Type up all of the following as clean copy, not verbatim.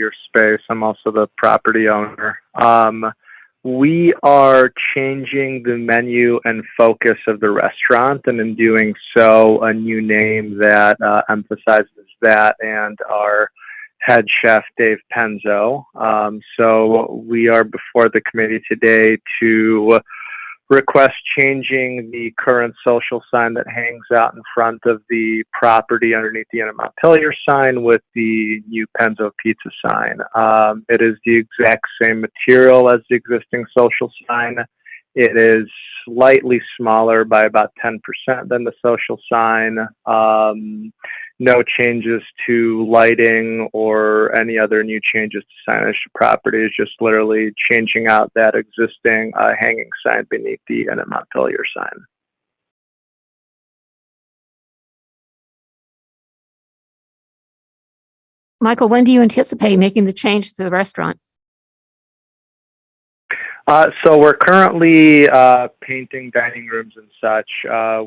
Montpelier space. I'm also the property owner. We are changing the menu and focus of the restaurant, and in doing so, a new name that emphasizes that, and our head chef, Dave Penzo. So we are before the committee today to request changing the current social sign that hangs out in front of the property underneath the Montpelier sign with the new Penzo Pizza sign. It is the exact same material as the existing social sign. It is slightly smaller by about 10% than the social sign. No changes to lighting or any other new changes to signage to property. It's just literally changing out that existing hanging sign beneath the Montpelier sign. Michael, when do you anticipate making the change to the restaurant? So we're currently painting dining rooms and such.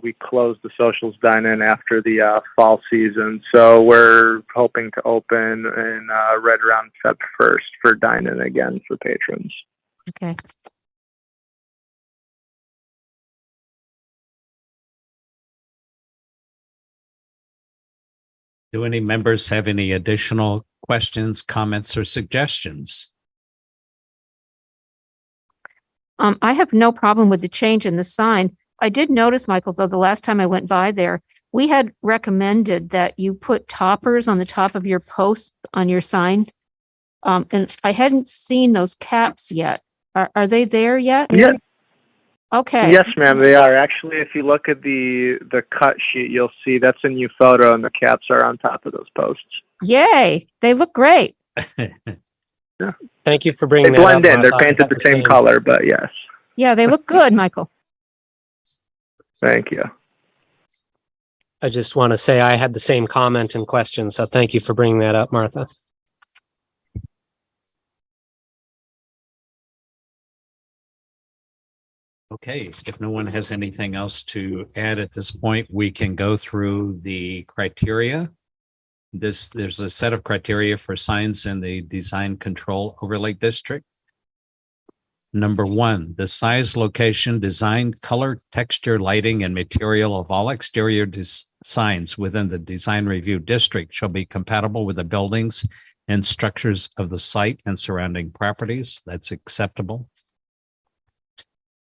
We closed the socials dine-in after the fall season, so we're hoping to open in right around Feb 1st for dine-in again for patrons. Okay. Do any members have any additional questions, comments, or suggestions? I have no problem with the change in the sign. I did notice, Michael, though, the last time I went by there, we had recommended that you put toppers on the top of your posts on your sign. And I hadn't seen those caps yet. Are they there yet? Yeah. Okay. Yes, ma'am, they are. Actually, if you look at the cut sheet, you'll see that's a new photo, and the caps are on top of those posts. Yay. They look great. Yeah. Thank you for bringing They that blend up, in. They're Martha. painted the same color, but yes. Yeah, they look good, Michael. Thank you. I just want to say I had the same comment and question, so thank you for bringing that up, Martha. Okay, if no one has anything else to add at this point, we can go through the criteria. There's a set of criteria for signs in the design control overlay district. Number 1, the size, location, design, color, texture, lighting, and material of all exterior signs within the design review district shall be compatible with the buildings and structures of the site and surrounding properties. That's acceptable.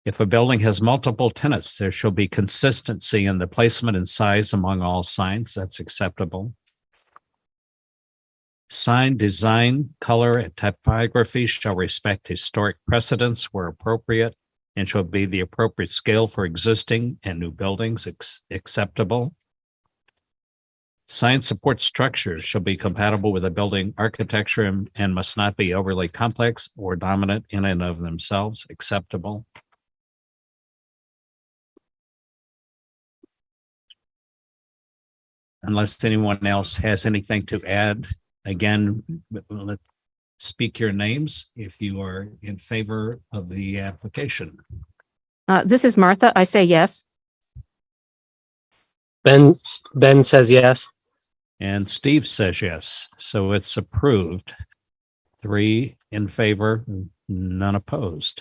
If a building has multiple tenants, there shall be consistency in the placement and size among all signs. That's acceptable. Sign design, color, and typography shall respect historic precedents where appropriate and shall be the appropriate scale for existing and new buildings. Acceptable. Sign support structures shall be compatible with the building architecture and must not be overly complex or dominant in and of themselves. Acceptable. Unless anyone else has anything to add, again, let's speak your names if you are in favor of the application. This is Martha. I say yes. Ben says yes. And Steve says yes. So it's approved. 3 in favor, none opposed.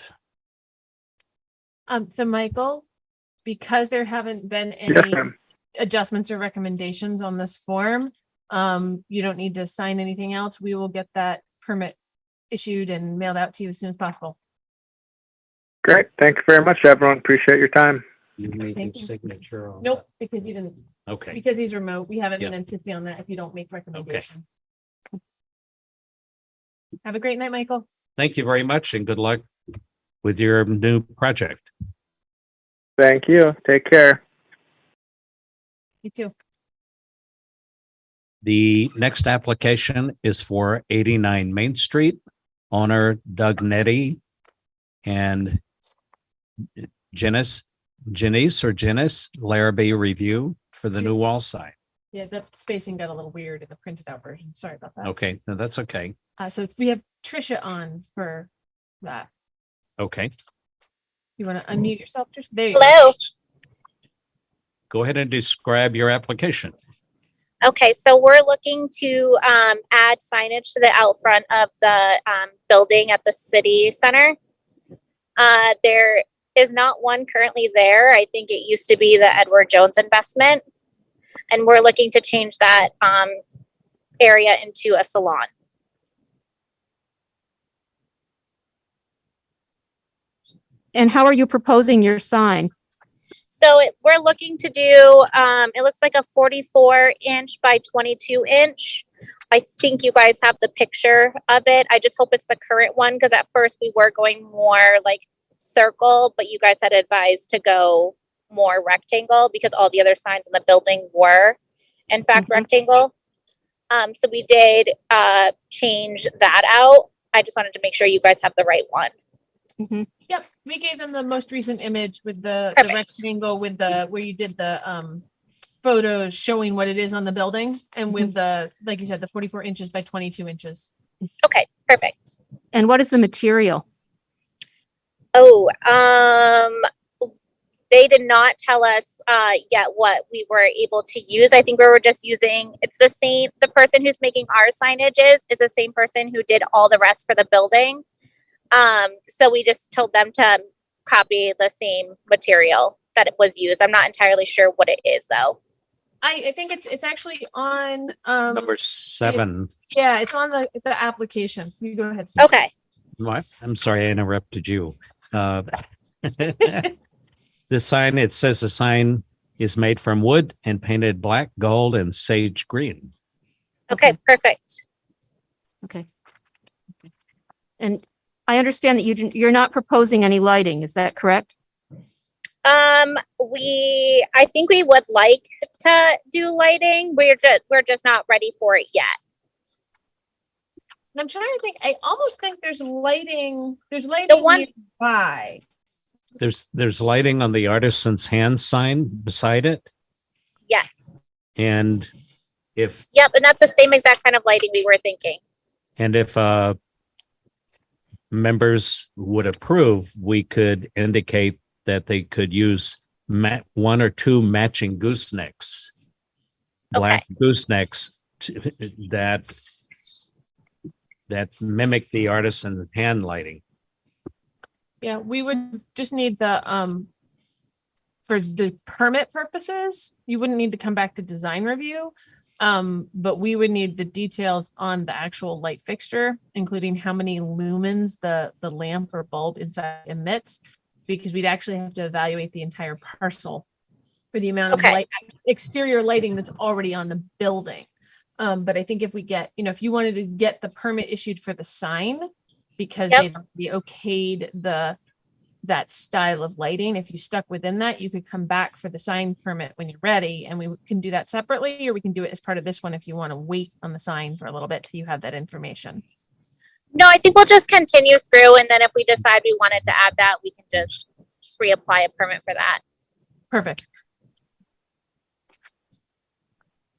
So Michael, because there haven't been any Yes, ma'am. adjustments or recommendations on this form, you don't need to sign anything else. We will get that permit issued and mailed out to you as soon as possible. Great. Thank you very much, everyone. Appreciate your time. You made Thank your you. signature on Nope, because you didn't, that. Okay. because he's remote. We haven't been Yeah. insisting on that if you don't make recommendation. Have a great night, Michael. Thank you very much and good luck with your new project. Thank you. Take care. You too. The next application is for 89 Main Street, owner Doug Nettie and Janice Larrabee review for the new wall sign. Yeah, that spacing got a little weird in the printed out version. Sorry about that. Okay, no, that's okay. So we have Trisha on for that. Okay, You want to unmute yourself, Trisha? There you Hello. go ahead and describe your application. Okay, so we're looking to add signage to the out front of the building at the city center. There is not one currently there. I think it used to be the Edward Jones investment, and we're looking to change that area into a salon. And how are you proposing your sign? So we're looking to do, it looks like a 44 inch by 22 inch. I think you guys have the picture of it. I just hope it's the current one, because at first we were going more like circle, but you guys had advised to go more rectangle because all the other signs in the building were in fact rectangle. So we did change that out. I just wanted to make sure you guys have the right one. Mhm. Yep, we gave them the most recent image with the Perfect. rectangle with the, where you did the photos showing what it is on the building, and with the, like you said, the 44 inches by 22 inches. Okay, perfect. And what is the material? Oh, they did not tell us yet what we were able to use. I think we were just using, it's the same, the person who's making our signage is the same person who did all the rest for the building. So we just told them to copy the same material that it was used. I'm not entirely sure what it is though. I think it's actually on Number 7. yeah, it's on the application. You go ahead, Steve. Okay. What? I'm sorry, I interrupted you. The sign, it says the sign is made from wood and painted black, gold, and sage green. Okay, perfect. Okay. And I understand that you're not proposing any lighting. Is that correct? I think we would like to do lighting. We're just not ready for it yet. And I'm trying to think, I almost think there's lighting one- nearby. There's lighting on the artisan's hand sign beside it. Yes. And if Yep, and that's the same exact kind of lighting we were thinking. members would approve, we could indicate that they could use 1 or 2 matching goosenecks, black goosenecks that mimic the artisan hand lighting. Yeah, we would just need the for the permit purposes, you wouldn't need to come back to design review. But we would need the details on the actual light fixture, including how many lumens the lamp or bulb inside emits, because we'd actually have to evaluate the entire parcel for the amount of light, exterior lighting that's already on the building. But I think if we get, if you wanted to get the permit issued for the sign, because they okayed that style of lighting, if you stuck within that, you could come back for the sign permit when you're ready, and we can do that separately, or we can do it as part of this one if you want to wait on the sign for a little bit till you have that information. No, I think we'll just continue through, and then if we decide we wanted to add that, we can just reapply a permit for that. Perfect.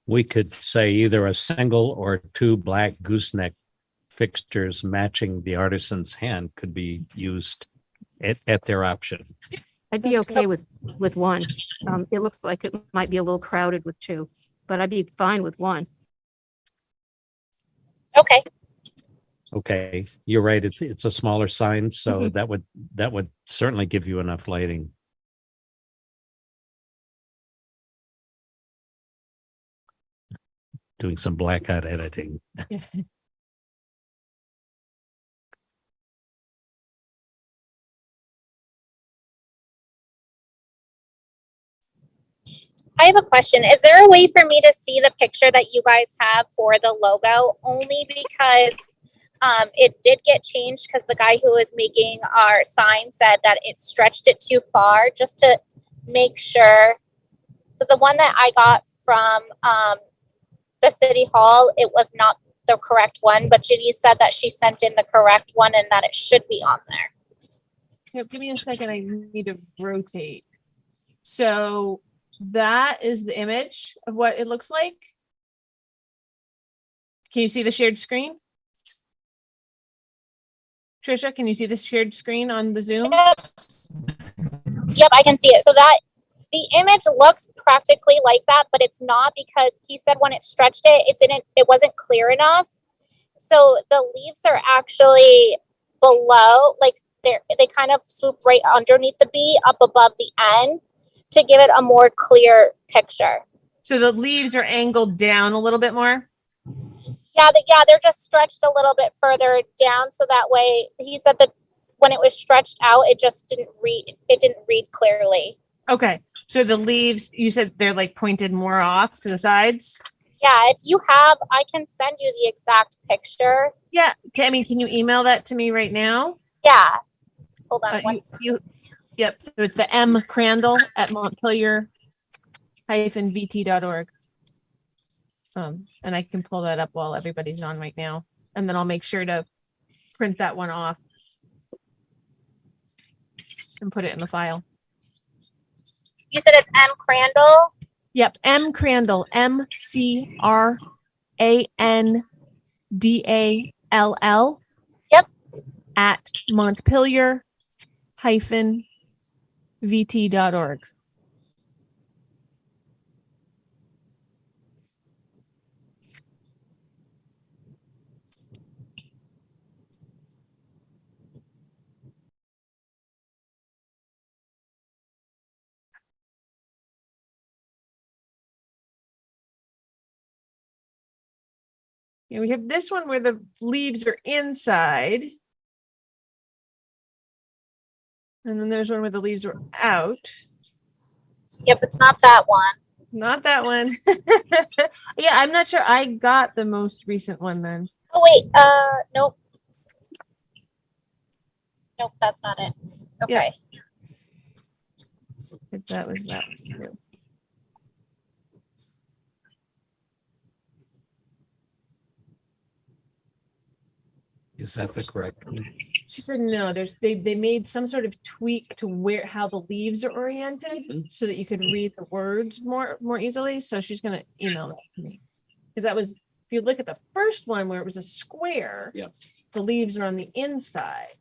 We could say either a single or 2 black gooseneck fixtures matching the artisan's hand could be used at their option. I'd be okay with one. It looks like it might be a little crowded with 2, but I'd be fine with 1. Okay. Okay, you're right. It's a smaller sign, so that would certainly give you enough lighting. Doing some blackout editing. I have a question. Is there a way for me to see the picture that you guys have for the logo? Only because it did get changed because the guy who was making our sign said that it stretched it too far, just to make sure. Because the one that I got from the city hall, it was not the correct one, but Ginny said that she sent in the correct one and that it should be on there. Yep, give me a second. I need to rotate. So that is the image of what it looks like. Can you see the shared screen? Trisha, can you see the shared screen on the Zoom? Yep, I can see it. So that The image looks practically like that, but it's not, because he said when it stretched it wasn't clear enough. So the leaves are actually below, like they kind of swoop right underneath the bee up above the end to give it a more clear picture. So the leaves are angled down a little bit more? Yeah, they're just stretched a little bit further down, so that way he said that when it was stretched out, it didn't read clearly. Okay. So the leaves, you said they're like pointed more off to the sides? Yeah, if you have, I can send you the exact picture. Yeah. I mean, can you email that to me right now? Yeah. Hold on. Yep. So it's the M Crandall at Montpelier-VT.org. And I can pull that up while everybody's on right now. And then I'll make sure to print that one off and put it in the file. You said it's M Crandall? Yep. M Crandall, MCRANDALL. Yep. At Montpelier-VT.org. Yeah, we have this one where the leaves are inside. And then there's one where the leaves are out. Yep, it's not that one. Not that one. Yeah, I'm not sure I got the most recent one then. Oh wait, nope. Nope, that's not it. Okay. If that was that one too. Is that the correct one? She said no, they made some sort of tweak to how the leaves are oriented so that you could read the words more easily. So she's gonna email that to me. Because that was, if you look at the first one where it was a square, Yep. the leaves are on the inside.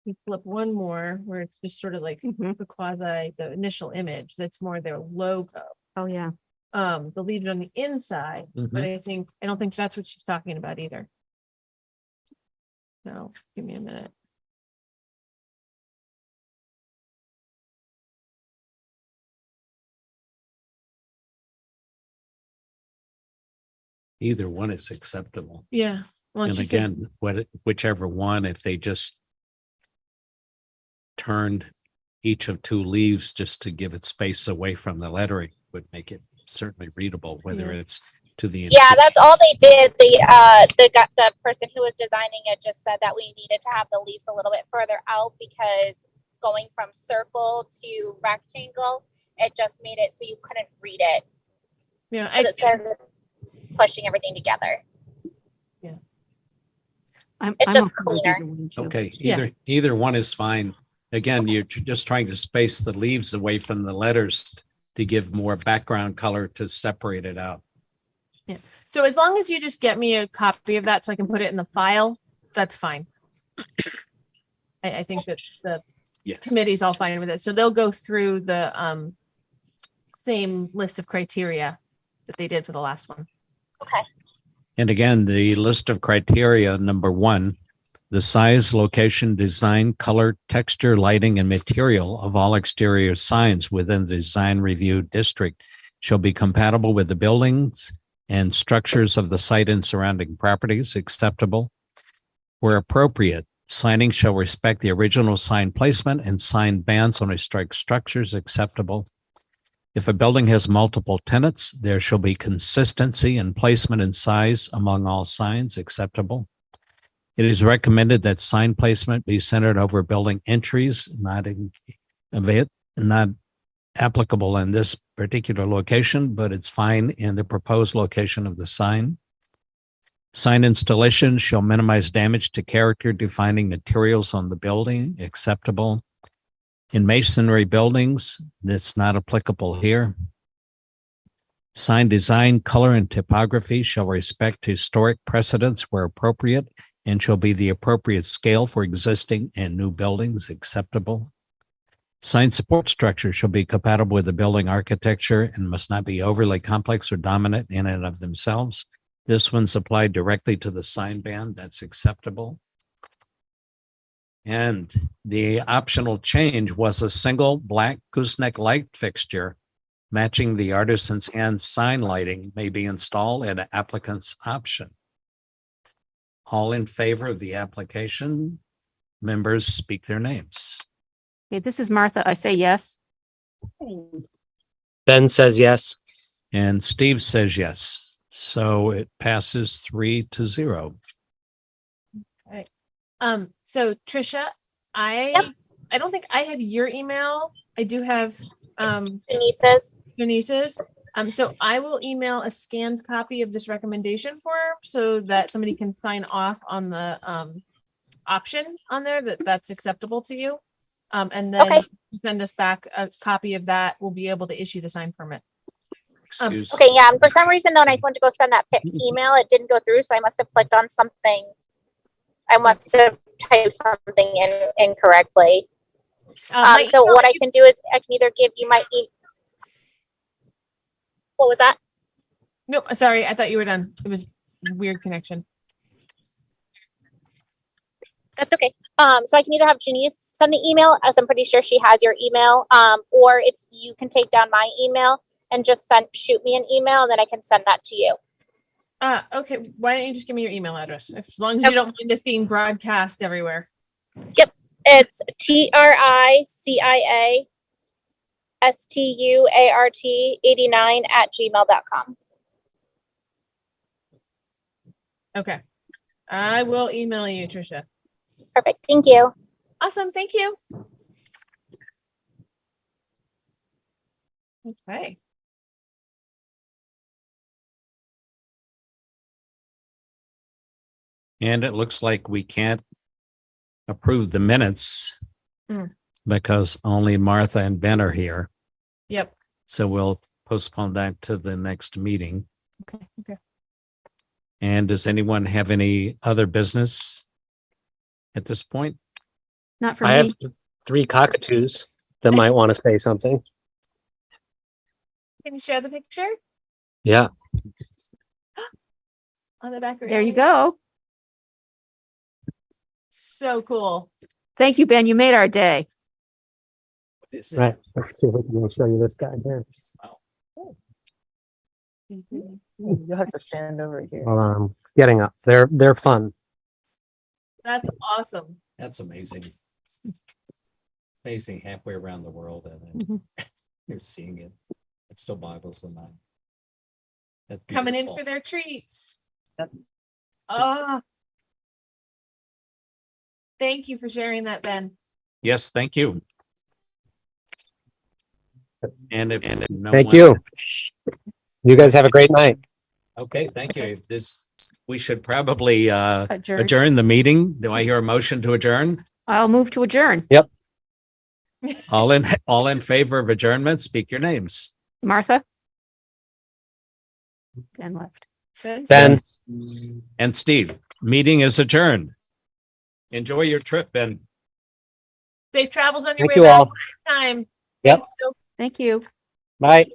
You flip one more where it's just sort of like the initial image that's more their logo. Oh, yeah. The leaves are on the inside, but I don't think that's what she's talking about either. So give me a minute. Either one is acceptable. Yeah. Well, And she said, again, whichever one, if they just turned each of two leaves just to give it space away from the lettering would make it certainly readable, whether Yeah. it's to the. Yeah, that's all they did. The person who was designing it just said that we needed to have the leaves a little bit further out, because going from circle to rectangle, it just made it so you couldn't read it, yeah, because it started pushing everything together. It's just okay with cleaner. either one, too. Okay, Yeah. either one is fine. Again, you're just trying to space the leaves away from the letters to give more background color to separate it out. so as long as you just get me a copy of that so I can put it in the file, that's fine. I think that the Yes. committee's all fine with it. So they'll go through the same list of criteria that they did for the last one. Okay. And again, the list of criteria, number 1, the size, location, design, color, texture, lighting, and material of all exterior signs within the design review district shall be compatible with the buildings and structures of the site and surrounding properties. Acceptable. Where appropriate, signing shall respect the original sign placement and sign bans on historic structures. Acceptable. If a building has multiple tenants, there shall be consistency in placement and size among all signs. Acceptable. It is recommended that sign placement be centered over building entries, not applicable in this particular location, but it's fine in the proposed location of the sign. Sign installation shall minimize damage to character defining materials on the building. Acceptable. In masonry buildings, that's not applicable here. Sign design, color, and typography shall respect historic precedents where appropriate and shall be the appropriate scale for existing and new buildings. Acceptable. Sign support structure shall be compatible with the building architecture and must not be overly complex or dominant in and of themselves. This one's applied directly to the sign band. That's acceptable. And the optional change was a single black gooseneck light fixture matching the artisan's hand sign lighting may be installed at an applicant's option. All in favor of the application, members speak their names. Okay, this is Martha. I say yes. Ben says yes. And Steve says yes. So it passes 3-0. So Trisha, I don't think I have your email. I do have Denise's. So I will email a scanned copy of this recommendation form so that somebody can sign off on the option on there that's acceptable to you. And then send us back a copy of that. We'll be able to issue the sign permit. Okay, yeah. And for some reason, though, when I went to go send that email, it didn't go through. So I must have clicked on something. I must have typed something in incorrectly. So what I can do is I can either give you my What was that? No, sorry. I thought you were done. It was weird connection. That's okay. So I can either have Janice send the email, as I'm pretty sure she has your email, or if you can take down my email and just shoot me an email, and then I can send that to you. Okay. Why don't you just give me your email address? As long as you don't mind this being broadcast everywhere. Yep. It's TRICIASTUART89@gmail.com. Okay. I will email you, Trisha. Perfect. Thank you. Awesome. Thank you. Okay. And it looks like we can't approve the minutes because only Martha and Ben are here. Yep. So we'll postpone that to the next meeting. Okay. Okay. And does anyone have any other business at this point? Not for I have me. 3 cockatoos that might want to say something. Can you share the picture Yeah. on the back? There you go. So cool. Thank you, Ben. You made our day. What is it? Right. Let's see if we can show you this guy here. You'll have to stand over here. Well, getting up. They're fun. That's awesome. That's amazing. It's amazing halfway around the world and then you're seeing it. It still boggles the mind. That's Coming in beautiful. for their treats. Yep. Thank you for sharing that, Ben. Yes, thank you. And if no Thank one- you. You guys have a great night. Okay, thank you. We should probably Adjourn. adjourn the meeting. Do I hear a motion to adjourn? I'll move to adjourn. All in favor of adjournment, speak your names. Martha? Ben left. Ben. And Steve, meeting is adjourned. Enjoy your trip, Ben. Safe travels on your Thank way you back all. next time. Yep. Thank you. Thank you. Bye.